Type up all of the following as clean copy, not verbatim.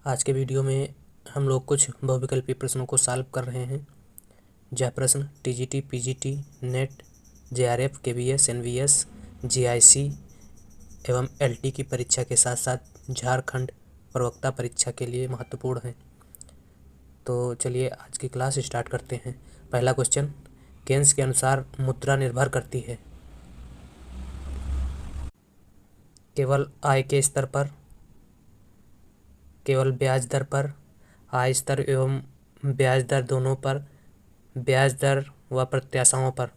आज के वीडियो में हम लोग कुछ बहुविकल्पी प्रश्नों को सॉल्व कर रहे हैं। यह प्रश्न TGT, PGT, NET, JRF, KVS, NVS, GIC एवं एलटी की परीक्षा के साथ साथ झारखंड प्रवक्ता परीक्षा के लिए महत्वपूर्ण है। तो चलिए आज की क्लास स्टार्ट करते हैं। पहला क्वेश्चन, केन्स के अनुसार मुद्रा निर्भर करती है केवल आय के स्तर पर, केवल ब्याज दर पर, आय स्तर एवं ब्याज दर दोनों पर, ब्याज दर व प्रत्याशाओं पर।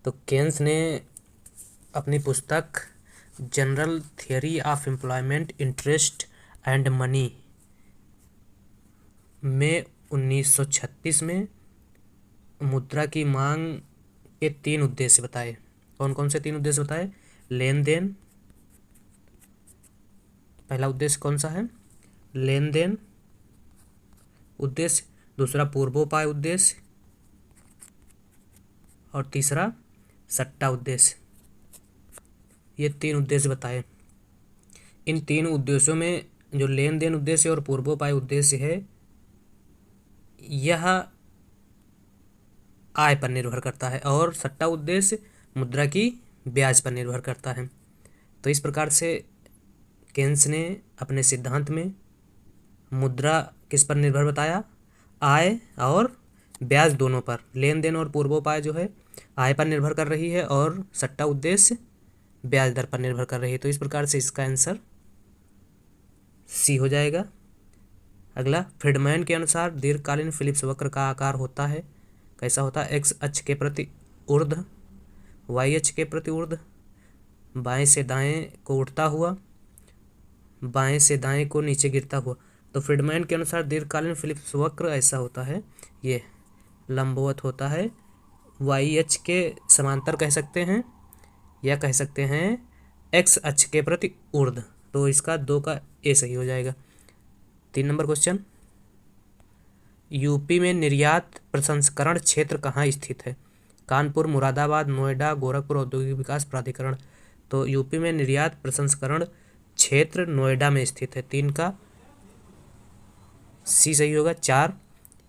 तो केन्स ने अपनी पुस्तक general theory of employment, interest and money में 1936 में मुद्रा की मांग के 3 उद्देश्य बताए। कौन कौन से 3 उद्देश्य बताए? लेन देन, पहला उद्देश्य कौन सा है? लेन देन उद्देश्य, दूसरा पूर्वोपाय उद्देश्य और तीसरा सट्टा उद्देश्य। ये 3 उद्देश्य बताए। इन 3 उद्देश्यों में जो लेन देन उद्देश्य और पूर्वोपाय उद्देश्य है, यह आय पर निर्भर करता है और सट्टा उद्देश्य मुद्रा की ब्याज पर निर्भर करता है। तो इस प्रकार से केन्स ने अपने सिद्धांत में मुद्रा किस पर निर्भर बताया? आय और ब्याज दोनों पर। लेन देन और पूर्वोपाय जो है आय पर निर्भर कर रही है और सट्टा उद्देश्य ब्याज दर पर निर्भर कर रही है। तो इस प्रकार से इसका आंसर सी हो जाएगा। अगला, फ्रीडमैन के अनुसार दीर्घकालीन फिलिप्स वक्र का आकार होता है, कैसा होता है? एक्स अक्ष के प्रति ऊर्ध्व, वाई अक्ष के प्रति ऊर्ध्व, बाएं से दाएं को उठता हुआ, बाएं से दाएं को नीचे गिरता हुआ। तो फ्रीडमैन के अनुसार दीर्घकालीन फिलिप्स वक्र ऐसा होता है, ये लंबवत होता है, वाई अक्ष के समांतर कह सकते हैं या कह सकते हैं एक्स अक्ष के प्रति ऊर्ध्व। तो इसका 2 का ए सही हो जाएगा। 3 नंबर क्वेश्चन, यूपी में निर्यात प्रसंस्करण क्षेत्र कहाँ स्थित है? कानपुर, मुरादाबाद, नोएडा, गोरखपुर औद्योगिक विकास प्राधिकरण। तो यूपी में निर्यात प्रसंस्करण क्षेत्र नोएडा में स्थित है। 3 का सी सही होगा। 4,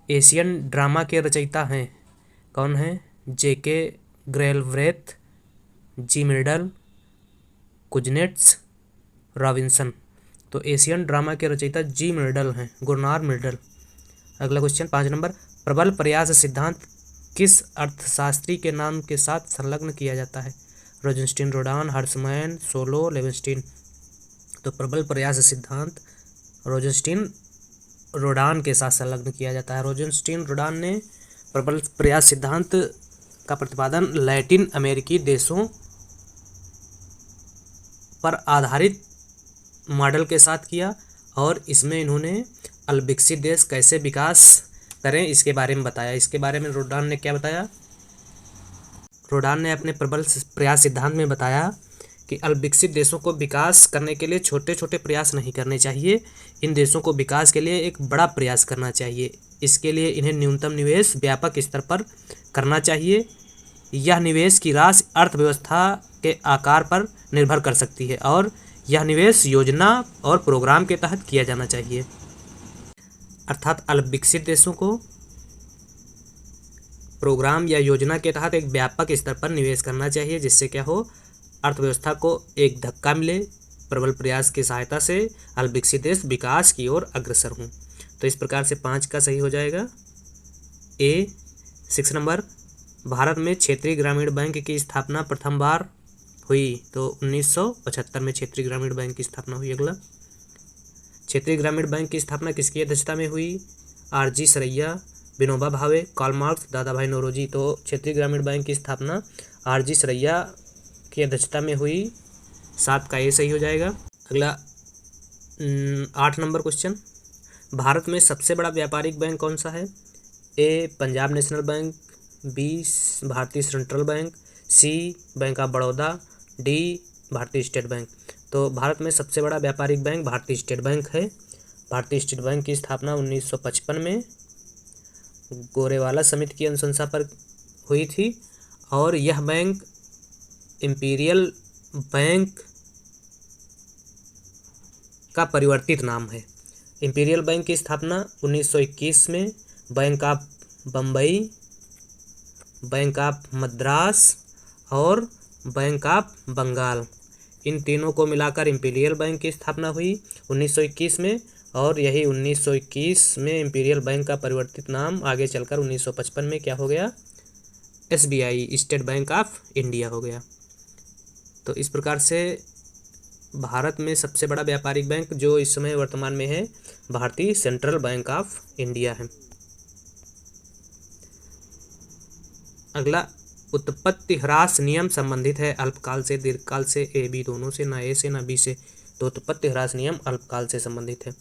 एशियन ड्रामा के रचयिता हैं, कौन हैं? जेके ग्रेलव्रेथ, जी मिर्डल, कुजनेट्स, रॉबिन्सन। तो एशियन ड्रामा के रचयिता जी मिर्डल हैं, गुरनार मिर्डल। अगला क्वेश्चन 5 नंबर, प्रबल प्रयास सिद्धांत किस अर्थशास्त्री के नाम के साथ संलग्न किया जाता है? रोजेंस्टीन, रोडान, हर्समैन, सोलो, लेविंस्टीन। तो प्रबल प्रयास सिद्धांत रोजेंस्टीन रोडान के साथ संलग्न किया जाता है। रोजेंस्टीन रोडान ने प्रबल प्रयास सिद्धांत का प्रतिपादन लैटिन अमेरिकी देशों पर आधारित मॉडल के साथ किया और इसमें इन्होंने अल्पविकसित देश कैसे विकास करें इसके बारे में बताया। इसके बारे में रोडान ने क्या बताया? रोडान ने अपने प्रबल प्रयास सिद्धांत में बताया कि अल्पविकसित देशों को विकास करने के लिए छोटे छोटे प्रयास नहीं करने चाहिए, इन देशों को विकास के लिए एक बड़ा प्रयास करना चाहिए। इसके लिए इन्हें न्यूनतम निवेश व्यापक स्तर पर करना चाहिए। यह निवेश की राशि अर्थव्यवस्था के आकार पर निर्भर कर सकती है और यह निवेश योजना और प्रोग्राम के तहत किया जाना चाहिए। अर्थात अल्पविकसित देशों को प्रोग्राम या योजना के तहत एक व्यापक स्तर पर निवेश करना चाहिए, जिससे क्या हो? अर्थव्यवस्था को एक धक्का मिले। प्रबल प्रयास की सहायता से अल्पविकसित देश विकास की ओर अग्रसर हों। तो इस प्रकार से 5 का सही हो जाएगा ए। 6 नंबर, भारत में क्षेत्रीय ग्रामीण बैंक की स्थापना प्रथम बार हुई। तो 1975 में क्षेत्रीय ग्रामीण बैंक की स्थापना हुई। अगला, क्षेत्रीय ग्रामीण बैंक की स्थापना किसकी अध्यक्षता में हुई? RG Saraiya, Vinoba Bhave, Karl Marx, दादा भाई नौरोजी। तो क्षेत्रीय ग्रामीण बैंक की स्थापना आरजी सरैया की अध्यक्षता में हुई। 7 का ए सही हो जाएगा। अगला 8 नंबर क्वेश्चन, भारत में सबसे बड़ा व्यापारिक बैंक कौन सा है? A Punjab National Bank, B Bharatiya Central Bank, C Bank of Baroda, D Bharatiya State Bank. तो भारत में सबसे बड़ा व्यापारिक बैंक भारतीय स्टेट बैंक है। भारतीय स्टेट बैंक की स्थापना 1955 में गोरेवाला समिति की अनुशंसा पर हुई थी और यह बैंक इंपीरियल बैंक का परिवर्तित नाम है। इंपीरियल बैंक की स्थापना 1921 में bank of Bombay, bank of Madras और बैंक ऑफ बंगाल, इन तीनों को मिलाकर इंपीरियल बैंक की स्थापना हुई 1921 में। और यही 1921 में इंपीरियल बैंक का परिवर्तित नाम आगे चलकर 1955 में क्या हो गया, SBI, state bank of India हो गया। तो इस प्रकार से भारत में सबसे बड़ा व्यापारिक बैंक जो इस समय वर्तमान में है, भारतीय सेंट्रल बैंक ऑफ इंडिया है। अगला उत्पत्ति ह्रास नियम संबंधित है अल्पकाल से दीर्घकाल से, ए बी दोनों से, ना ए से ना बी से। तो उत्पत्ति ह्रास नियम अल्पकाल से संबंधित है।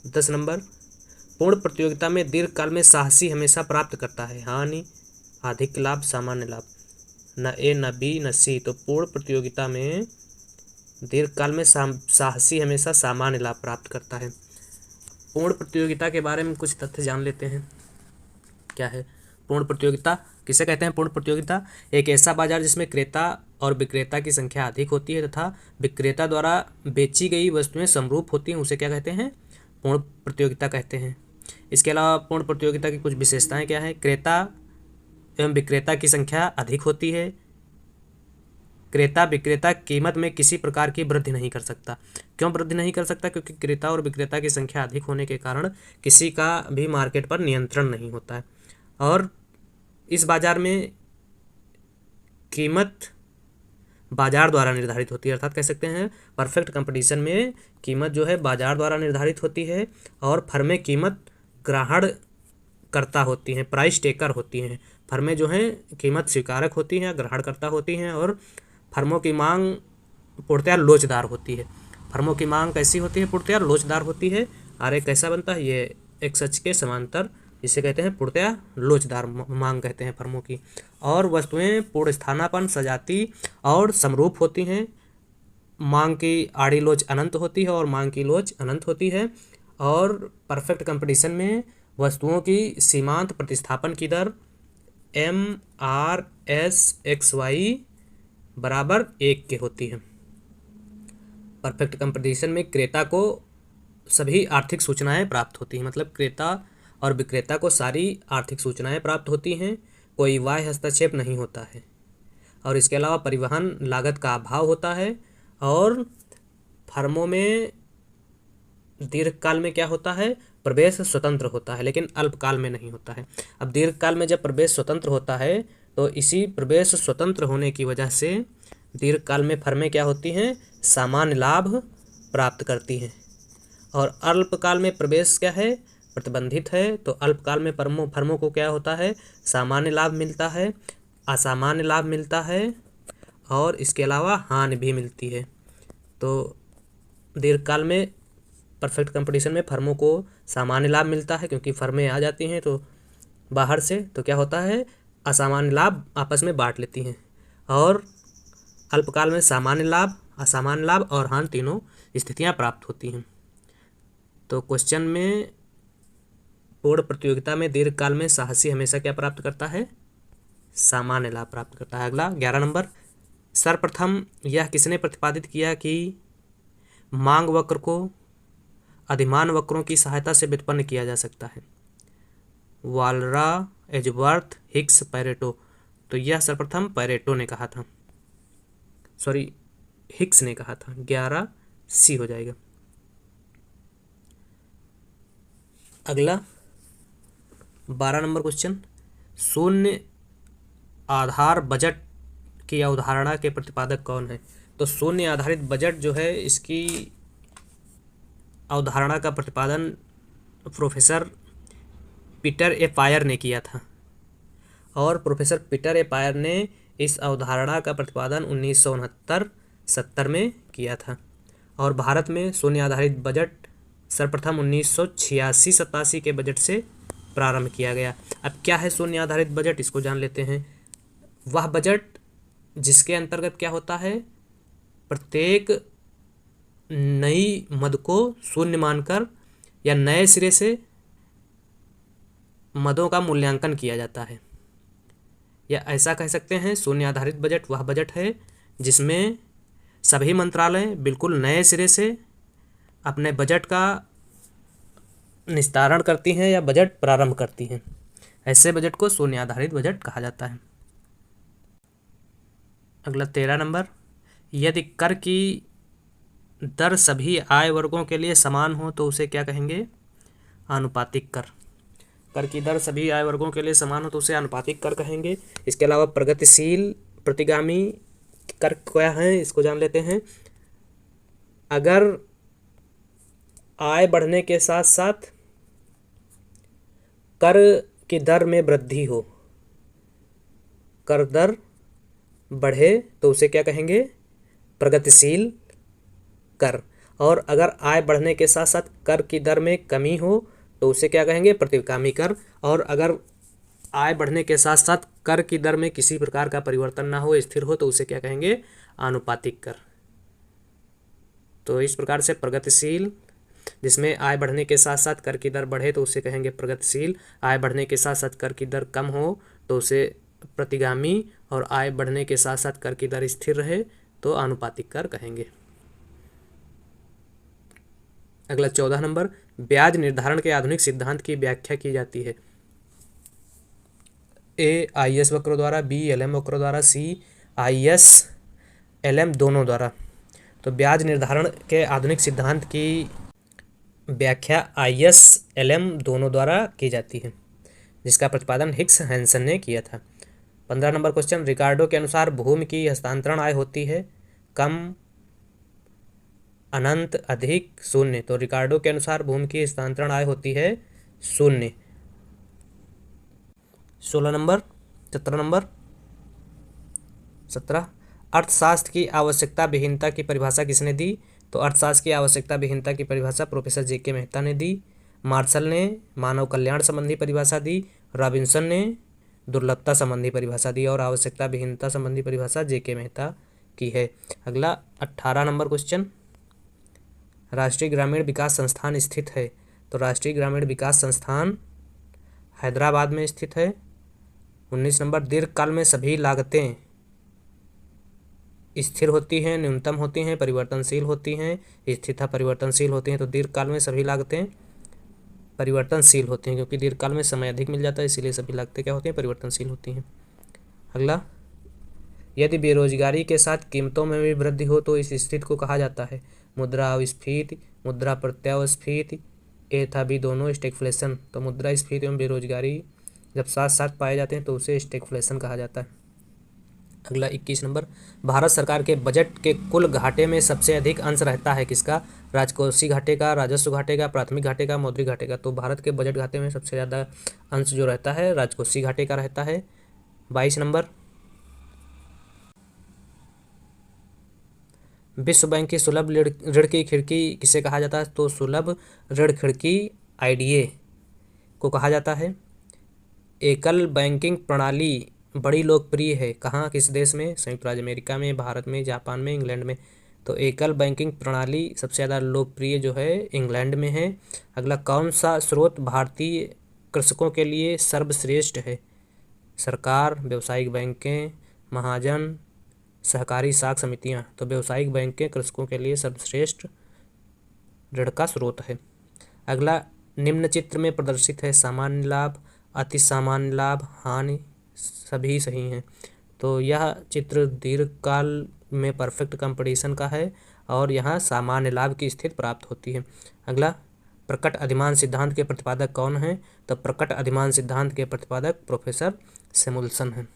10 नंबर, पूर्ण प्रतियोगिता में दीर्घकाल में साहसी हमेशा प्राप्त करता है, हानि, अधिक लाभ, सामान्य लाभ। न ए न बी न सी। तो पूर्ण प्रतियोगिता में दीर्घकाल में साहसी हमेशा सामान्य लाभ प्राप्त करता है। पूर्ण प्रतियोगिता के बारे में कुछ तथ्य जान लेते हैं। क्या है पूर्ण प्रतियोगिता, किसे कहते हैं पूर्ण प्रतियोगिता? एक ऐसा बाजार जिसमें क्रेता और विक्रेता की संख्या अधिक होती है तथा विक्रेता द्वारा बेची गई वस्तुएं समरूप होती हैं, उसे क्या कहते हैं, पूर्ण प्रतियोगिता कहते हैं। इसके अलावा पूर्ण प्रतियोगिता की कुछ विशेषताएं क्या हैं? क्रेता एवं विक्रेता की संख्या अधिक होती है। क्रेता विक्रेता कीमत में किसी प्रकार की वृद्धि नहीं कर सकता। क्यों वृद्धि नहीं कर सकता? क्योंकि क्रेता और विक्रेता की संख्या अधिक होने के कारण किसी का भी मार्केट पर नियंत्रण नहीं होता है। और इस बाजार में कीमत बाजार द्वारा निर्धारित होती है, अर्थात कह सकते हैं परफेक्ट कंपटीशन में कीमत जो है बाजार द्वारा निर्धारित होती है और फर्में कीमत ग्रहण करता होती हैं, प्राइस टेकर होती हैं। फर्में जो हैं कीमत स्वीकारक होती हैं, ग्रहणकर्ता होती हैं और फर्मों की मांग पूर्णतया लोचदार होती है। फर्मों की मांग कैसी होती है? पूर्णतया लोचदार होती है। आरे कैसा बनता है? ये एक सच के समांतर, इसे कहते हैं पूर्णतया लोचदार मांग कहते हैं फर्मों की। और वस्तुएं पूर्ण स्थानापन्न, सजाती और समरूप होती हैं। मांग की आड़ी लोच अनंत होती है और मांग की लोच अनंत होती है। और परफेक्ट कंपटीशन में वस्तुओं की सीमांत प्रतिस्थापन की दर MRSXY बराबर 1 के होती है। परफेक्ट कंपटीशन में क्रेता को सभी आर्थिक सूचनाएं प्राप्त होती हैं, मतलब क्रेता और विक्रेता को सारी आर्थिक सूचनाएं प्राप्त होती हैं, कोई बाह्य हस्तक्षेप नहीं होता है। और इसके अलावा परिवहन लागत का अभाव होता है। और फर्मों में दीर्घकाल में क्या होता है? प्रवेश स्वतंत्र होता है, लेकिन अल्पकाल में नहीं होता है। अब दीर्घकाल में जब प्रवेश स्वतंत्र होता है तो इसी प्रवेश स्वतंत्र होने की वजह से दीर्घकाल में फर्में क्या होती हैं? सामान्य लाभ प्राप्त करती हैं। और अल्पकाल में प्रवेश क्या है? प्रतिबंधित है। तो अल्पकाल में फर्मों को क्या होता है? सामान्य लाभ मिलता है, असामान्य लाभ मिलता है और इसके अलावा हानि भी मिलती है। तो दीर्घकाल में परफेक्ट कंपटीशन में फर्मों को सामान्य लाभ मिलता है क्योंकि फर्में आ जाती हैं तो बाहर से, तो क्या होता है? असामान्य लाभ आपस में बांट लेती हैं। और अल्पकाल में सामान्य लाभ, असामान्य लाभ और हानि तीनों स्थितियां प्राप्त होती हैं। तो क्वेश्चन में पूर्ण प्रतियोगिता में दीर्घकाल में साहसी हमेशा क्या प्राप्त करता है? सामान्य लाभ प्राप्त करता है। अगला 11 नंबर, सर्वप्रथम यह किसने प्रतिपादित किया कि मांग वक्र को अधिमान वक्रों की सहायता से व्युत्पन्न किया जा सकता है? वालरा, एजवर्थ, हिक्स, पैरेटो। तो यह सर्वप्रथम पैरेटो ने कहा था, सॉरी हिक्स ने कहा था। 11C हो जाएगा। अगला 12 नंबर क्वेश्चन, शून्य आधार बजट की अवधारणा के प्रतिपादक कौन है? तो शून्य आधारित बजट जो है इसकी अवधारणा का प्रतिपादन प्रोफेसर पीटर ए पायर ने किया था। और प्रोफेसर पीटर ए पायर ने इस अवधारणा का प्रतिपादन 1969-70 में किया था। और भारत में शून्य आधारित बजट सर्वप्रथम 1986-87 के बजट से प्रारंभ किया गया। अब क्या है शून्य आधारित बजट, इसको जान लेते हैं। वह बजट जिसके अंतर्गत क्या होता है? प्रत्येक नई मद को शून्य मानकर या नए सिरे से मदों का मूल्यांकन किया जाता है। या ऐसा कह सकते हैं शून्य आधारित बजट वह बजट है जिसमें सभी मंत्रालय बिल्कुल नए सिरे से अपने बजट का निस्तारण करती हैं या बजट प्रारंभ करती हैं। ऐसे बजट को शून्य आधारित बजट कहा जाता है। अगला 13 नंबर, यदि कर की दर सभी आय वर्गों के लिए समान हो तो उसे क्या कहेंगे? आनुपातिक कर। कर की दर सभी आय वर्गों के लिए समान हो तो उसे आनुपातिक कर कहेंगे। इसके अलावा प्रगतिशील प्रतिगामी कर क्या है, इसको जान लेते हैं। अगर आय बढ़ने के साथ साथ कर की दर में वृद्धि हो, कर दर बढ़े तो उसे क्या कहेंगे? प्रगतिशील कर। और अगर आय बढ़ने के साथ साथ कर की दर में कमी हो तो उसे क्या कहेंगे? प्रतिगामी कर। और अगर आय बढ़ने के साथ साथ कर की दर में किसी प्रकार का परिवर्तन ना हो, स्थिर हो, तो उसे क्या कहेंगे? आनुपातिक कर। तो इस प्रकार से प्रगतिशील, जिसमें आय बढ़ने के साथ साथ कर की दर बढ़े तो उसे कहेंगे प्रगतिशील। आय बढ़ने के साथ साथ कर की दर कम हो तो उसे प्रतिगामी। और आय बढ़ने के साथ साथ कर की दर स्थिर रहे तो आनुपातिक कर कहेंगे। अगला 14 नंबर, ब्याज निर्धारण के आधुनिक सिद्धांत की व्याख्या की जाती है। ए IS वक्र द्वारा, B LM वक्र द्वारा, C IS LM दोनों द्वारा। तो ब्याज निर्धारण के आधुनिक सिद्धांत की व्याख्या IS LM दोनों द्वारा की जाती है, जिसका प्रतिपादन हिक्स हैंसन ने किया था। 15 नंबर क्वेश्चन, रिकार्डो के अनुसार भूमि की हस्तांतरण आय होती है कम, अनंत, अधिक, शून्य। तो रिकार्डो के अनुसार भूमि की हस्तांतरण आय होती है शून्य। 16 नंबर, 17 नंबर, 17, अर्थशास्त्र की आवश्यकता विहीनता की परिभाषा किसने दी? तो अर्थशास्त्र की आवश्यकता विहीनता की परिभाषा प्रोफेसर JK मेहता ने दी। मार्शल ने मानव कल्याण संबंधी परिभाषा दी। रॉबिन्सन ने दुर्लभता संबंधी परिभाषा दी। और आवश्यकता विहीनता संबंधी परिभाषा JK मेहता की है। अगला 18 नंबर क्वेश्चन, राष्ट्रीय ग्रामीण विकास संस्थान स्थित है। तो राष्ट्रीय ग्रामीण विकास संस्थान हैदराबाद में स्थित है। 19 नंबर, दीर्घकाल में सभी लागतें स्थिर होती हैं, न्यूनतम होती हैं, परिवर्तनशील होती हैं। स्थिरता परिवर्तनशील होती हैं। तो दीर्घकाल में सभी लागतें परिवर्तनशील होती हैं, क्योंकि दीर्घकाल में समय अधिक मिल जाता है, इसीलिए सभी लागतें क्या होती हैं? परिवर्तनशील होती हैं। अगला, यदि बेरोजगारी के साथ कीमतों में भी वृद्धि हो तो इस स्थिति को कहा जाता है मुद्रास्फीति, मुद्रा प्रत्यास्फीति। ए था B दोनों स्टैगफ्लेशन। तो मुद्रास्फीति एवं बेरोजगारी जब साथ साथ पाए जाते हैं तो उसे स्टैगफ्लेशन कहा जाता है। अगला 21 नंबर, भारत सरकार के बजट के कुल घाटे में सबसे अधिक अंश रहता है किसका? राजकोषीय घाटे का, राजस्व घाटे का, प्राथमिक घाटे का, मौद्रिक घाटे का। तो भारत के बजट घाटे में सबसे ज़्यादा अंश जो रहता है राजकोषीय घाटे का रहता है। 22 नंबर, विश्व बैंक की सुलभ ऋण की खिड़की किसे कहा जाता है? तो सुलभ ऋण खिड़की IDA को कहा जाता है। एकल बैंकिंग प्रणाली बड़ी लोकप्रिय है कहाँ, किस देश में? संयुक्त राज्य अमेरिका में, भारत में, जापान में, इंग्लैंड में। तो एकल बैंकिंग प्रणाली सबसे ज़्यादा लोकप्रिय जो है इंग्लैंड में है। अगला, कौन सा स्रोत भारतीय कृषकों के लिए सर्वश्रेष्ठ है? सरकार, व्यावसायिक बैंकें, महाजन, सहकारी साख समितियाँ। तो व्यावसायिक बैंकें कृषकों के लिए सर्वश्रेष्ठ ऋण का स्रोत है। अगला, निम्न चित्र में प्रदर्शित है सामान्य लाभ, अति सामान्य लाभ, हानि सभी सही हैं। तो यह चित्र दीर्घकाल में परफेक्ट कंपटीशन का है और यहाँ सामान्य लाभ की स्थिति प्राप्त होती है। अगला, प्रकट अधिमान सिद्धांत के प्रतिपादक कौन हैं? तो प्रकट अधिमान सिद्धांत के प्रतिपादक प्रोफेसर सैमुअल्सन हैं।